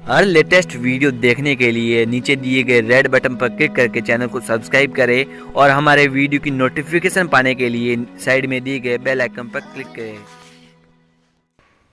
हर latest video देखने के लिए नीचे दिए गए रेड बटन पर क्लिक करके चैनल को सब्सक्राइब करें और हमारे वीडियो की नोटिफिकेशन पाने के लिए साइड में दिए गए बेल आइकन पर क्लिक करें।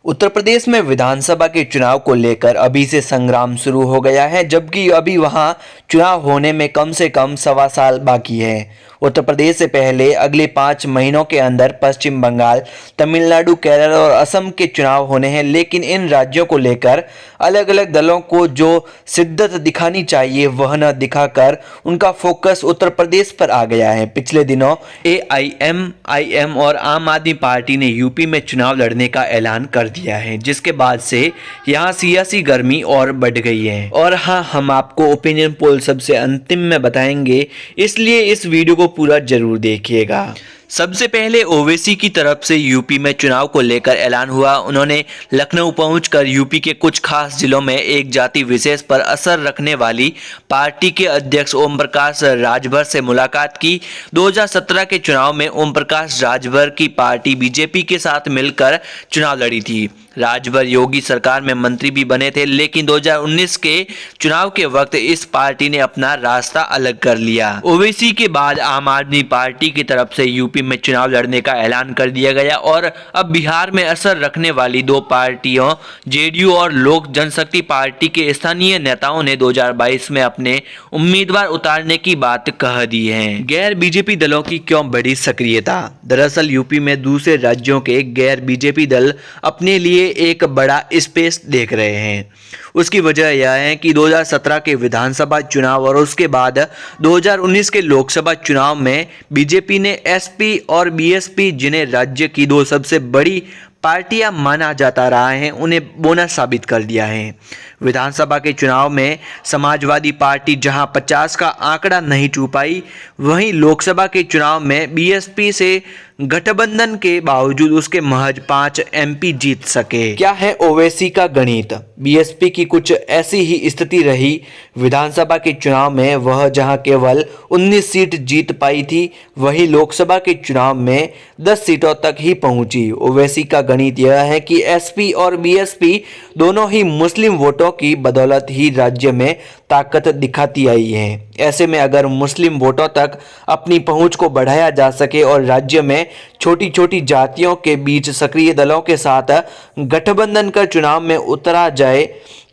उत्तर प्रदेश में विधानसभा के चुनाव को लेकर अभी से संग्राम शुरू हो गया है, जबकि अभी वहां चुनाव होने में कम से कम 1.25 साल बाकी है। उत्तर प्रदेश से पहले अगले 5 महीनों के अंदर पश्चिम बंगाल, तमिलनाडु, केरल और असम के चुनाव होने हैं, लेकिन इन राज्यों को लेकर अलग अलग दलों को जो शिद्दत दिखानी चाहिए वह न दिखाकर उनका फोकस उत्तर प्रदेश पर आ गया है। पिछले दिनों AIMIM और आम आदमी पार्टी ने यूपी में चुनाव लड़ने का ऐलान कर दिया है, जिसके बाद से यहाँ सियासी गर्मी और बढ़ गई है। और हाँ, हम आपको ओपिनियन पोल सबसे अंतिम में बताएंगे, इसलिए इस वीडियो को पूरा जरूर देखिएगा। सबसे पहले ओवैसी की तरफ से यूपी में चुनाव को लेकर ऐलान हुआ। उन्होंने लखनऊ पहुंचकर यूपी के कुछ खास जिलों में एक जाति विशेष पर असर रखने वाली पार्टी के अध्यक्ष ओम प्रकाश राजभर से मुलाकात की। 2017 के चुनाव में ओम प्रकाश राजभर की पार्टी बीजेपी के साथ मिलकर चुनाव लड़ी थी। राजभर योगी सरकार में मंत्री भी बने थे, लेकिन 2019 के चुनाव के वक्त इस पार्टी ने अपना रास्ता अलग कर लिया। ओवैसी के बाद आम आदमी पार्टी की तरफ से यूपी में चुनाव लड़ने का ऐलान कर दिया गया और अब बिहार में असर रखने वाली दो पार्टियों जेडीयू और लोक जनशक्ति पार्टी के स्थानीय नेताओं ने 2022 में अपने उम्मीदवार उतारने की बात कह दी है। गैर बीजेपी दलों की क्यों बढ़ी सक्रियता? दरअसल यूपी में दूसरे राज्यों के गैर बीजेपी दल अपने लिए एक बड़ा स्पेस देख रहे हैं। उसकी वजह यह है कि 2017 के विधानसभा चुनाव और उसके बाद 2019 के लोकसभा चुनाव में बीजेपी ने एसपी और बीएसपी, जिन्हें राज्य की दो सबसे बड़ी पार्टियां माना जाता रहा है, उन्हें बोनस साबित कर दिया है। विधानसभा के चुनाव में समाजवादी पार्टी जहां 50 का आंकड़ा नहीं छू पाई, वहीं लोकसभा के चुनाव में बीएसपी से गठबंधन के बावजूद उसके महज 5 MP जीत सके। क्या है ओवैसी का गणित? बीएसपी की कुछ ऐसी ही स्थिति रही विधानसभा के चुनाव में। वह जहां केवल 19 सीट जीत पाई थी, वहीं लोकसभा के चुनाव में 10 सीटों तक ही पहुंची। ओवैसी का गणित यह है कि एसपी और बीएसपी दोनों ही मुस्लिम वोटों की बदौलत ही राज्य में ताकत दिखाती आई है। ऐसे में अगर मुस्लिम वोटों तक अपनी पहुंच को बढ़ाया जा सके और राज्य में छोटी छोटी जातियों के बीच सक्रिय दलों के साथ गठबंधन कर चुनाव में उतरा जाए,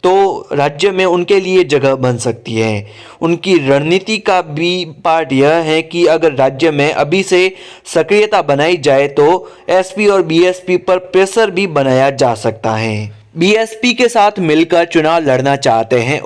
तो राज्य में उनके लिए जगह बन सकती है। उनकी रणनीति का भी पार्ट यह है कि अगर राज्य में अभी से सक्रियता बनाई जाए तो एसपी और बीएसपी पर प्रेशर भी बनाया जा सकता है। बीएसपी के साथ मिलकर चुनाव लड़ना चाहते हैं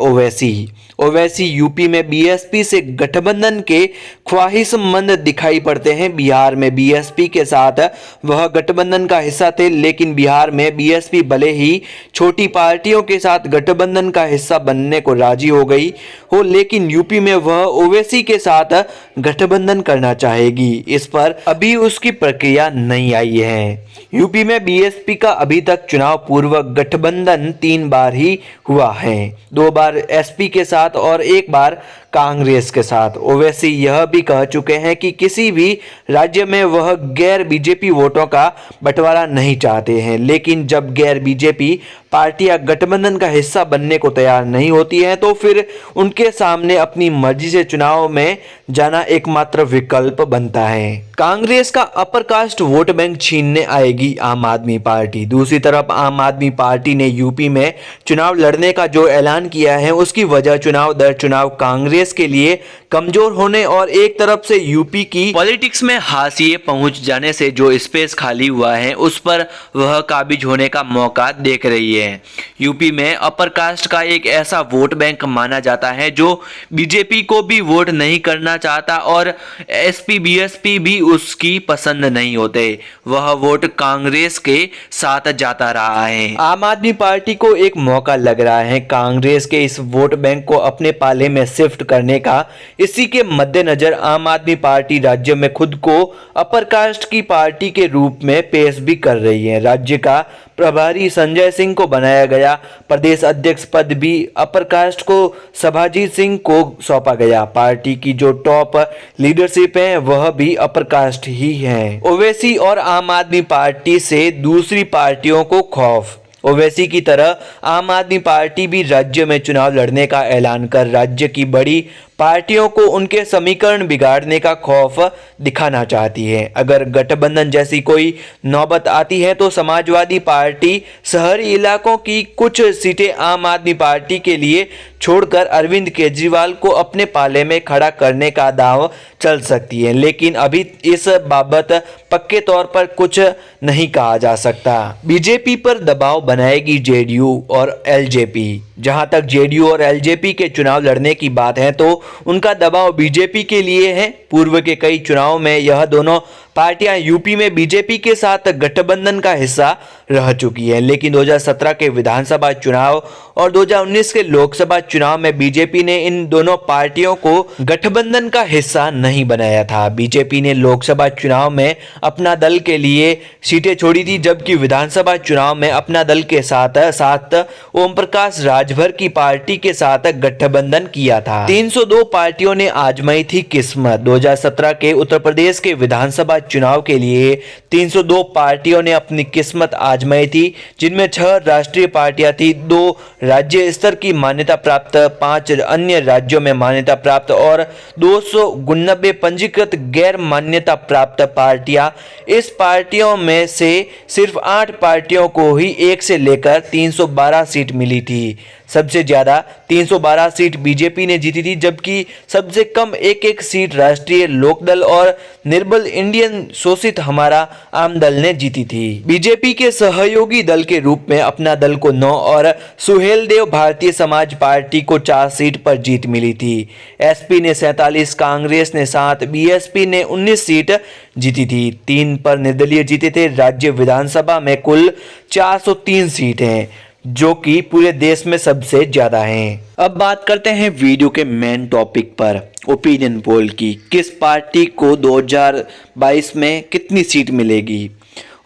ओवैसी यूपी में बीएसपी से गठबंधन के ख्वाहिशमंद दिखाई पड़ते हैं। बिहार में बीएसपी के साथ वह गठबंधन का हिस्सा थे, लेकिन बिहार में बीएसपी भले ही छोटी पार्टियों के साथ गठबंधन का हिस्सा बनने को राजी हो गई हो, लेकिन यूपी में वह ओवैसी के साथ गठबंधन करना चाहेगी। इस पर अभी उसकी प्रक्रिया नहीं आई है। यूपी में बीएसपी का अभी तक चुनाव पूर्व गठबंधन 3 बार ही हुआ है, 2 बार एसपी के साथ और 1 बार कांग्रेस के साथ। ओवैसी यह भी कह चुके हैं कि किसी भी राज्य में वह गैर बीजेपी वोटों का बंटवारा नहीं चाहते हैं, लेकिन जब गैर बीजेपी पार्टियां गठबंधन का हिस्सा बनने को तैयार नहीं होती हैं, तो फिर उनके सामने अपनी मर्जी से चुनाव में जाना एकमात्र विकल्प बनता है। कांग्रेस का अपर कास्ट वोट बैंक छीनने आएगी आम आदमी पार्टी। दूसरी तरफ आम आदमी पार्टी ने यूपी में चुनाव लड़ने का जो ऐलान किया है, उसकी वजह चुनाव दर चुनाव कांग्रेस के लिए कमजोर होने और एक तरफ से यूपी की पॉलिटिक्स में हाशिए पहुंच जाने से जो स्पेस खाली हुआ है, उस पर वह काबिज होने का मौका देख रही है। यूपी में अपर कास्ट का एक ऐसा वोट बैंक माना जाता है जो बीजेपी को भी वोट नहीं करना चाहता और एसपी बीएसपी भी उसकी पसंद नहीं होते। वह वोट कांग्रेस के साथ जाता रहा है। आम आदमी पार्टी को एक मौका लग रहा है कांग्रेस के इस वोट बैंक को अपने पाले में शिफ्ट करने का। इसी के मद्देनजर आम आदमी पार्टी राज्य में खुद को अपर कास्ट की पार्टी के रूप में पेश भी कर रही है। राज्य का प्रभारी संजय सिंह को बनाया गया। प्रदेश अध्यक्ष पद भी अपर कास्ट को सभाजीत सिंह को सौंपा गया। पार्टी की जो टॉप लीडरशिप है वह भी अपर कास्ट ही है। ओवैसी और आम आदमी पार्टी से दूसरी पार्टियों को खौफ। ओवैसी की तरह आम आदमी पार्टी भी राज्य में चुनाव लड़ने का ऐलान कर राज्य की बड़ी पार्टियों को उनके समीकरण बिगाड़ने का खौफ दिखाना चाहती है। अगर गठबंधन जैसी कोई नौबत आती है तो समाजवादी पार्टी शहरी इलाकों की कुछ सीटें आम आदमी पार्टी के लिए छोड़कर अरविंद केजरीवाल को अपने पाले में खड़ा करने का दांव चल सकती है, लेकिन अभी इस बाबत पक्के तौर पर कुछ नहीं कहा जा सकता। बीजेपी पर दबाव बनाएगी जेडीयू और एलजेपी। जहां तक जेडीयू और एलजेपी के चुनाव लड़ने की बात है तो उनका दबाव बीजेपी के लिए है। पूर्व के कई चुनावों में यह दोनों पार्टियां यूपी में बीजेपी के साथ गठबंधन का हिस्सा रह चुकी है, लेकिन 2017 के विधानसभा चुनाव और 2019 के लोकसभा चुनाव में बीजेपी ने इन दोनों पार्टियों को गठबंधन का हिस्सा नहीं बनाया था। बीजेपी ने लोकसभा चुनाव में अपना दल के लिए सीटें छोड़ी थी, जबकि विधानसभा चुनाव में अपना दल के साथ साथ ओम प्रकाश राजभर की पार्टी के साथ गठबंधन किया था। 302 पार्टियों ने आजमाई थी किस्मत। 2017 के उत्तर प्रदेश के विधानसभा चुनाव के लिए 302 पार्टियों ने अपनी किस्मत आजमाई थी, जिनमें 6 राष्ट्रीय पार्टियां थी, 2 राज्य स्तर की मान्यता प्राप्त, 5 अन्य राज्यों में मान्यता प्राप्त और 289 पंजीकृत गैर मान्यता प्राप्त पार्टियां। इस पार्टियों में से सिर्फ 8 पार्टियों को ही 1 से लेकर 312 सीट मिली थी। सबसे ज्यादा 312 सीट बीजेपी ने जीती थी, जबकि सबसे कम एक सीट राष्ट्रीय लोकदल और निर्बल इंडियन शोषित हमारा आम दल ने जीती थी। बीजेपी के सहयोगी दल के रूप में अपना दल को 9 और सुहेलदेव भारतीय समाज पार्टी को 4 सीट पर जीत मिली थी। एसपी ने 47, कांग्रेस ने 7, बीएसपी ने 19 सीट जीती थी। 3 पर निर्दलीय जीते थे। राज्य विधानसभा में कुल 403 सीट हैं, जो कि पूरे देश में सबसे ज्यादा हैं। अब बात करते हैं वीडियो के मेन टॉपिक पर, ओपिनियन पोल की। किस पार्टी को 2022 में कितनी सीट मिलेगी?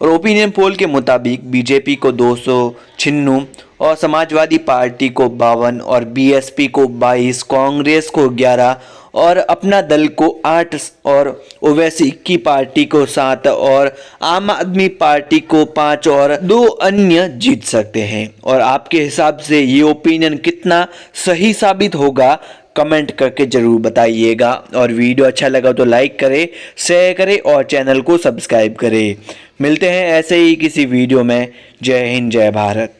और ओपिनियन पोल के मुताबिक बीजेपी को 296 और समाजवादी पार्टी को 52 और बीएसपी को 22, कांग्रेस को 11 और अपना दल को 8 और ओवैसी की पार्टी को 7 और आम आदमी पार्टी को 5 और 2 अन्य जीत सकते हैं। और आपके हिसाब से ये ओपिनियन कितना सही साबित होगा, कमेंट करके जरूर बताइएगा। और वीडियो अच्छा लगा तो लाइक करें, शेयर करें और चैनल को सब्सक्राइब करें। मिलते हैं ऐसे ही किसी वीडियो में। जय हिंद, जय भारत।